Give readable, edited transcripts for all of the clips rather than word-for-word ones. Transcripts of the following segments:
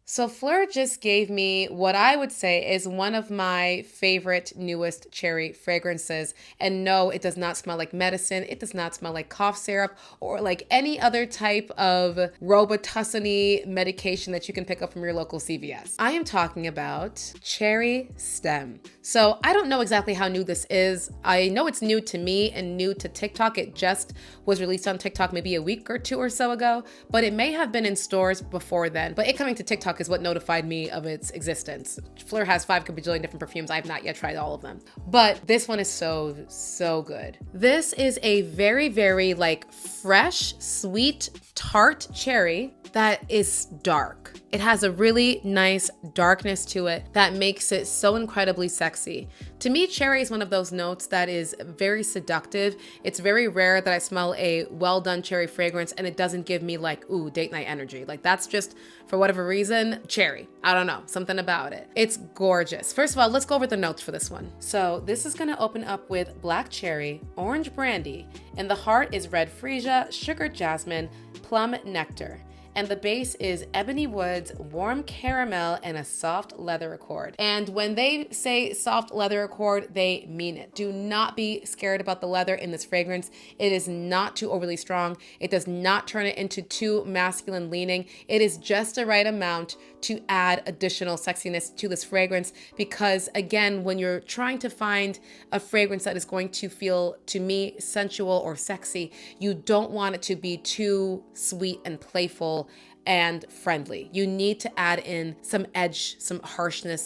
So PHLUR just gave me what I would say is one of my favorite newest cherry fragrances. And no, it does not smell like medicine. It does not smell like cough syrup or like any other type of Robitussin medication that you can pick up from your local CVS. I am talking about cherry stem. So I don't know exactly how new this is. I know it's new to me and new to TikTok. It just was released on TikTok maybe a week or two or so ago, but it may have been in stores before then. But it coming to TikTok is what notified me of its existence. PHLUR has 5 bajillion different perfumes. I have not yet tried all of them, but this one is so good. This is a very like fresh, sweet, tart cherry that is dark. It has a really nice darkness to it that makes it so incredibly sexy. To me, cherry is one of those notes that is very seductive. It's very rare that I smell a well-done cherry fragrance and it doesn't give me like, ooh, date night energy. Like that's just, for whatever reason, cherry. I don't know, something about it. It's gorgeous. First of all, let's go over the notes for this one. So this is gonna open up with black cherry, orange brandy, and the heart is red freesia, sugar jasmine, plum nectar. And the base is ebony woods, warm caramel, and a soft leather accord. And when they say soft leather accord, they mean it. Do not be scared about the leather in this fragrance. It is not too overly strong. It does not turn it into too masculine leaning. It is just the right amount to add additional sexiness to this fragrance because, again, when you're trying to find a fragrance that is going to feel, to me, sensual or sexy, you don't want it to be too sweet and playful and friendly. You need to add in some edge, some harshness,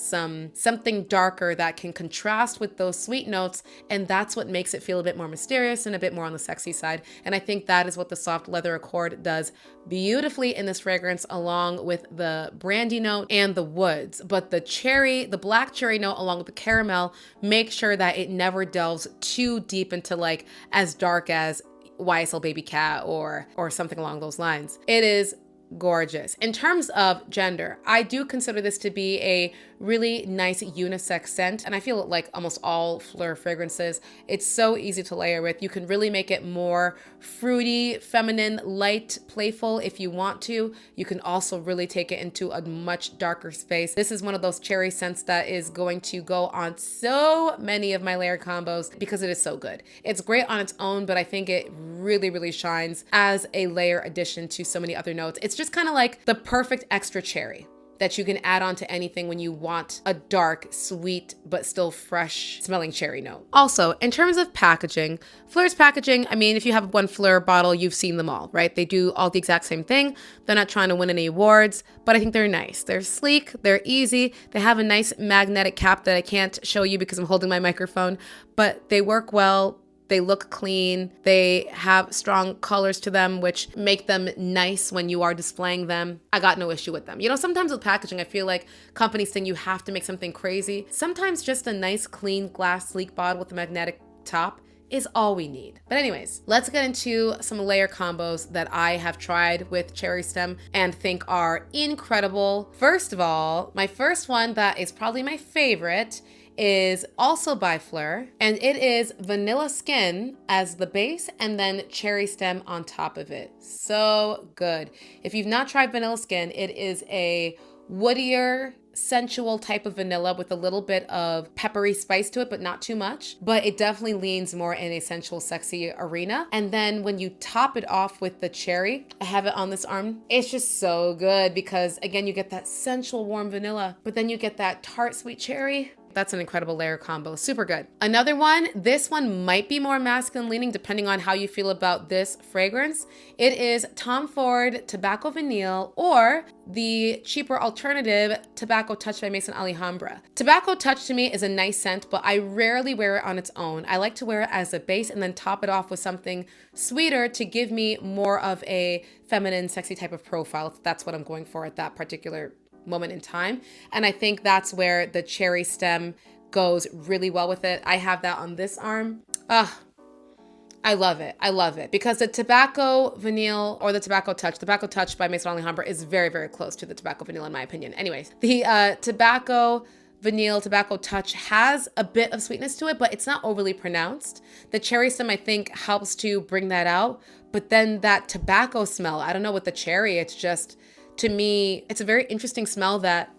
something darker that can contrast with those sweet notes, and that's what makes it feel a bit more mysterious and a bit more on the sexy side. And I think that is what the soft leather accord does beautifully in this fragrance, along with the brandy note and the woods. But the cherry, the black cherry note along with the caramel, make sure that it never delves too deep into like as dark as YSL Baby Cat or something along those lines. It is gorgeous. In terms of gender, I do consider this to be a really nice unisex scent, and I feel like almost all PHLUR fragrances, it's so easy to layer with. You can really make it more fruity, feminine, light, playful if you want to. You can also really take it into a much darker space. This is one of those cherry scents that is going to go on so many of my layer combos because it is so good. It's great on its own, but I think it really shines as a layer addition to so many other notes. It's just kind of like the perfect extra cherry that you can add on to anything when you want a dark, sweet, but still fresh smelling cherry note. Also, in terms of packaging, PHLUR's packaging, I mean, if you have one PHLUR bottle, you've seen them all, right? They do all the exact same thing. They're not trying to win any awards, but I think they're nice. They're sleek, they're easy. They have a nice magnetic cap that I can't show you because I'm holding my microphone, but they work well. They look clean. They have strong colors to them, which make them nice when you are displaying them. I got no issue with them. You know, sometimes with packaging, I feel like companies think you have to make something crazy. Sometimes just a nice, clean glass sleek bottle with a magnetic top is all we need. But anyways, let's get into some layer combos that I have tried with cherry stem and think are incredible. First of all, my first one that is probably my favorite is also by PHLUR, and it is Vanilla Skin as the base and then cherry stem on top of it. So good. If you've not tried Vanilla Skin, it is a woodier, sensual type of vanilla with a little bit of peppery spice to it, but not too much. But it definitely leans more in a sensual, sexy arena. And then when you top it off with the cherry, I have it on this arm. It's just so good because, again, you get that sensual, warm vanilla, but then you get that tart, sweet cherry. That's an incredible layer combo. Super good. Another one, this one might be more masculine leaning depending on how you feel about this fragrance. It is Tom Ford Tobacco Vanille or the cheaper alternative Tobacco Touch by Maison Alhambra. Tobacco Touch to me is a nice scent, but I rarely wear it on its own. I like to wear it as a base and then top it off with something sweeter to give me more of a feminine, sexy type of profile. That's what I'm going for at that particular moment in time. And I think that's where the cherry stem goes really well with it. I have that on this arm. I love it. I love it because the Tobacco Vanille or the Tobacco Touch by Maison Alhambra is very close to the Tobacco Vanille in my opinion. Anyways, the Tobacco Vanille Tobacco Touch has a bit of sweetness to it, but it's not overly pronounced. The cherry stem, I think, helps to bring that out. But then that tobacco smell, I don't know, with the cherry, it's just to me, it's a very interesting smell that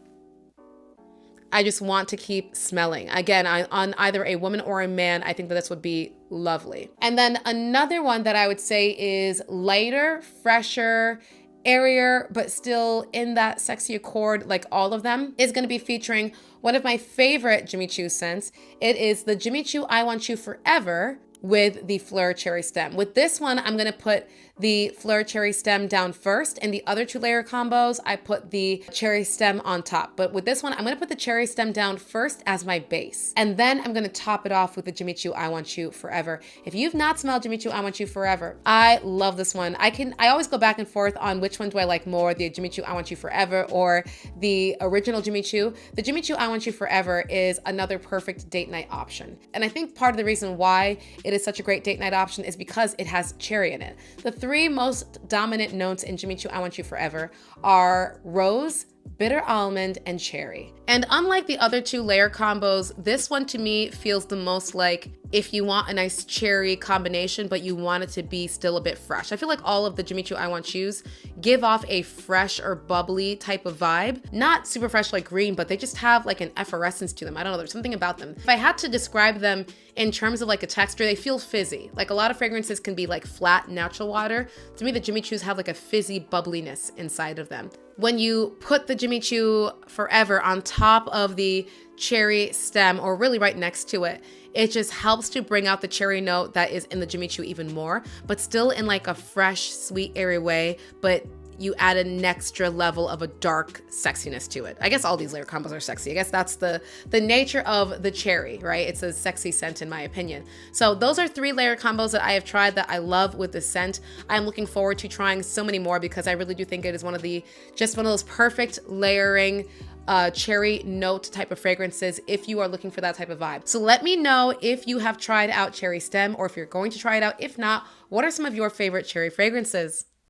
I just want to keep smelling. Again, on either a woman or a man, I think that this would be lovely. And then another one that I would say is lighter, fresher, airier, but still in that sexy accord, like all of them, is going to be featuring one of my favorite Jimmy Choo scents. It is the Jimmy Choo I Want You Forever with the PHLUR cherry stem. With this one, I'm going to put the PHLUR cherry stem down first, and the other 2 layer combos, I put the cherry stem on top. But with this one, I'm going to put the cherry stem down first as my base, and then I'm going to top it off with the Jimmy Choo I Want You Forever. If you've not smelled Jimmy Choo I Want You Forever, I love this one. I always go back and forth on which one do I like more, the Jimmy Choo I Want You Forever or the original Jimmy Choo. The Jimmy Choo I Want You Forever is another perfect date night option. And I think part of the reason why it is such a great date night option is because it has cherry in it. The 3 most dominant notes in Jimmy Choo I Want You Forever are rose, bitter almond, and cherry. And unlike the other 2 layer combos, this one to me feels the most like if you want a nice cherry combination, but you want it to be still a bit fresh. I feel like all of the Jimmy Choo I Want Choos give off a fresh or bubbly type of vibe. Not super fresh like green, but they just have like an effervescence to them. I don't know, there's something about them. If I had to describe them in terms of like a texture, they feel fizzy. Like a lot of fragrances can be like flat, natural water. To me, the Jimmy Choos have like a fizzy bubbliness inside of them. When you put the Jimmy Choo Forever on top of the cherry stem, or really right next to it, it just helps to bring out the cherry note that is in the Jimmy Choo even more, but still in like a fresh, sweet, airy way, but you add an extra level of a dark sexiness to it. I guess all these layer combos are sexy. I guess that's the nature of the cherry, right? It's a sexy scent in my opinion. So those are 3 layer combos that I have tried that I love with the scent. I'm looking forward to trying so many more because I really do think it is one of those perfect layering cherry note type of fragrances if you are looking for that type of vibe. So let me know if you have tried out cherry stem or if you're going to try it out. If not, what are some of your favorite cherry fragrances?